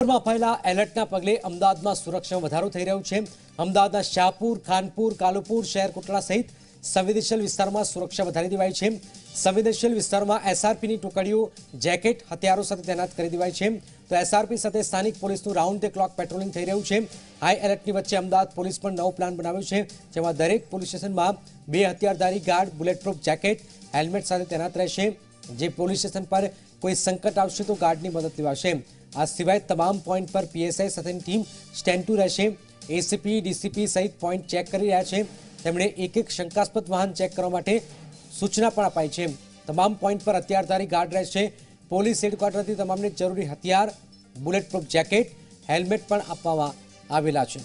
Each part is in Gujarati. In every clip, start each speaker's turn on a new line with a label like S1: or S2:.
S1: માં અપાયેલા એલર્ટના પગલે અમદાવાદમાં સુરક્ષામાં વધારો થઈ રહ્યો છે। અમદાવાદના શાહપુર, ખાનપુર, કાલુપુર, શહેર કોટડા સહિત સંવેદનશીલ વિસ્તારમાં સુરક્ષા વધારી દેવાઈ છે। સંવેદનશીલ વિસ્તારમાં એસઆરપીની ટુકડીઓ જેકેટ હથિયારો સાથે તૈનાત કરી દેવાઈ છે। તો એસઆરપી સાથે સ્થાનિક પોલીસનું રાઉન્ડ ધ ક્લોક પેટ્રોલિંગ થઈ રહ્યું છે। હાઈ એલર્ટની વચ્ચે અમદાવાદ પોલીસ પણ નવો પ્લાન બનાવ્યો છે, જેમાં દરેક પોલીસ સ્ટેશનમાં 2 હથિયારધારી ગાર્ડ બુલેટપ્રૂફ જેકેટ હેલ્મેટ સાથે તૈનાત રહેશે। જે પોલીસ સ્ટેશન પર કોઈ સંકટ આવશે તો ગાર્ડની મદદ લેવાશે। આ સિવાય તમામ પોઈન્ટ પર પીએસઆઈ સાથેની ટીમ સ્ટેન્ડ ટુ રહેશે। એસીપી, ડીસીપી સહિત પોઈન્ટ ચેક કરી રહ્યા છે। તેમણે એક શંકાસ્પદ વાહન ચેક કરવા માટે સૂચના પણ અપાઈ છે। તમામ પોઈન્ટ પર હથિયારધારી ગાર્ડ રહેશે। પોલીસ હેડક્વાર્ટરથી તમામને જરૂરી હથિયાર, બુલેટપ્રૂફ જેકેટ, હેલ્મેટ પણ આપવામાં આવેલા છે।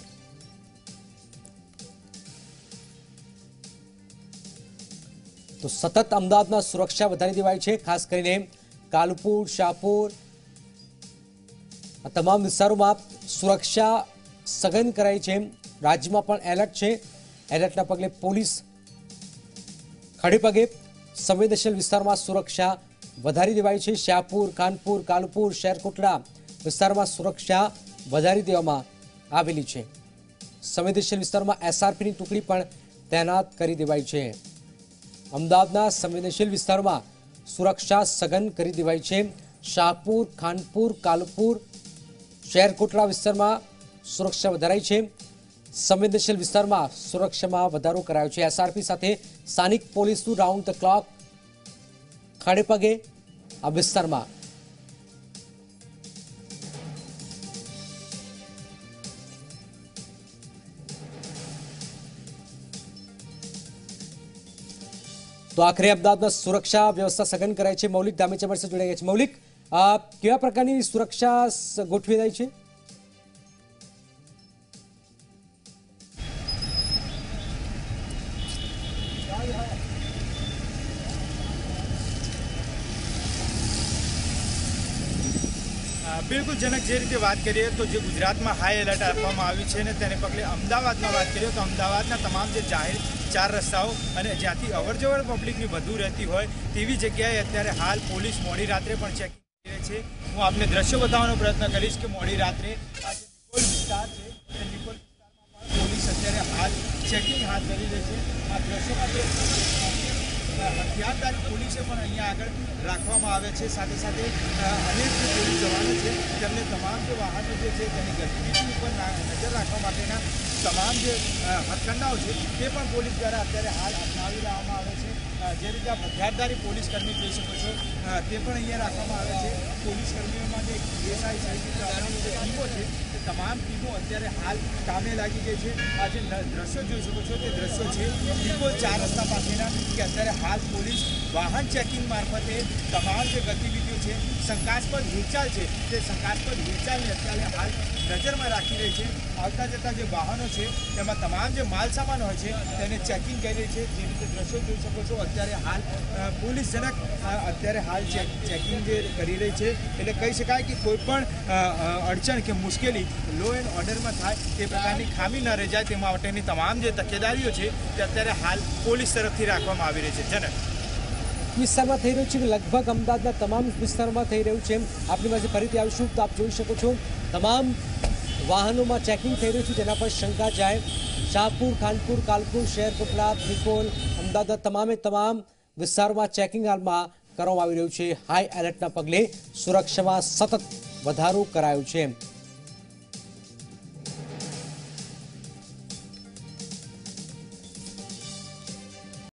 S1: તો સતત અમદાવાદમાં સુરક્ષા વધારી દેવાઈ છે। ખાસ કરીને કાલુપુર, શાહપુર આ તમામ વિસ્તારોમાં સુરક્ષા સઘન કરાઈ છે। રાજ્યમાં પણ એલર્ટ છે। એલર્ટના પગલે પોલીસ ખડેપગે સંવેદનશીલ વિસ્તારમાં સુરક્ષા વધારી દેવાઈ છે। શાહપુર, ખાનપુર, કાલુપુર, શહેર કોટડા વિસ્તારમાં સુરક્ષા વધારી દેવામાં આવેલી છે। સંવેદનશીલ વિસ્તારમાં એસઆરપીની ટુકડી પણ તૈનાત કરી દેવાઈ છે। અમદાવાદના સંવેદનશીલ વિસ્તારમાં સુરક્ષા સઘન કરી દેવાઈ છે। શાહપુર, ખાનપુર, કાલુપુર, શહેર કોટડા વિસ્તારમાં સુરક્ષા વધારાઈ છે। સંવેદનશીલ વિસ્તારમાં સુરક્ષામાં વધારો કરાયો છે। એસઆરપી સાથે સ્થાનિક પોલીસનું રાઉન્ડ ધ ક્લોક ખડેપગે આ વિસ્તારમાં તો આખરે અમદાવાદમાં સુરક્ષા વ્યવસ્થા સઘન કરાઈ છે। મૌલિક ધામેચા અમારી સાથે જોડાઈ ગયા છે। મૌલિક, કેવા પ્રકારની સુરક્ષા ગોઠવી રહી છે?
S2: बिल्कुल जनक जे रीते बात करिए तो जो गुजरात में हाई एलर्ट आपवामां आव्युं छे ने तेने पगले अमदावाद में बात करिए तो अमदावादना तमाम जे जाहिर 4 रस्ताओं अने ज्यांथी अवरजवर पब्लिकनी वधु रहती होय तेवी जग्याए अत्यारे हाल पोलीस मोडी रात्रे पण चेकिंग करे छे। हूँ आपने दृश्य बतावવાનો प्रयत्न करीश कि मोडी रात्रे आ जे निकोल विस्तार छे ते निकोल विस्तारमां पण पोलीस अत्यारे हाल चेकिंग हाथ धरी रही छे। आ दृश्यमां जे हथियारधारी पोलीसे पण अहींया आगळ राखवामां आवे छे। साथे साथे अनेक जे पोलीस जवानो छे तेमने तमाम जे वाहनो जे छे तेनी गतिविधि पर नजर राखवा माटेना तमाम जे हथकंडाओ छे ते पण पोलीस द्वारा अत्यारे हाल अपनावी लेवामां आवे छे। जे रीते आप हथियारधारी पोलीस कर्मी जोई शको छो ते पण अहींया राखवामां आवे छे। पोलीस कर्मीओमां जे पीएसआई सहित अन्य जे टीमो छे ते तमाम टीमो अत्यारे हाल कामे लागी गई छे। आ जे दृश्यो जोई शको छो ते दृश्यो छे निकोल 4 रस्ता पासेना के अत्यारे हाल पोलीस वाहन चेकिंग मार्फते तमाम जे गतिविधिओ छे शंकास्पद हिलचाल छे ते शंकास्पद हिलचालने अत्यारे हाल नजर में राखी रही है। आवता जता जे वाहनों छे तेमां तमाम जे माल सामान होय छे तेने चेकिंग करी रही है। जे रीते दृश्यो जोई शको छो अत्यारे हाल पोलीस जनक अत्यारे हाल चेकिंग जे करी रही है। एटले कही शकाय कि कोईपण अड़चण के मुश्केली लॉ एंड ऑर्डर में थाय ते प्रकारनी खामी न रही जाए ते माटेनी तमाम जे तकेदारीओ छे ते अत्यारे हाल पोलीस तरफथी राखवामां आवी रही है। जनक
S1: વિસ્તારમાં થઈ રહ્યું છે કે લગભગ અમદાવાદના તમામ વિસ્તારોમાં થઈ રહ્યું છે। આપણી પાસે ફરીથી આવીશું તો આપ જોઈ શકો છો તમામ વાહનોમાં ચેકિંગ થઈ રહ્યું છે, તેના પર શંકા જાય। શાહપુર, ખાનપુર, કાલુપુર, શહેર કોટડા, નિકોલ, અમદાવાદના તમામે તમામ વિસ્તારોમાં ચેકિંગ હાલમાં કરવામાં આવી રહ્યું છે। હાઈ એલર્ટના પગલે સુરક્ષામાં સતત વધારો કરાયો છે।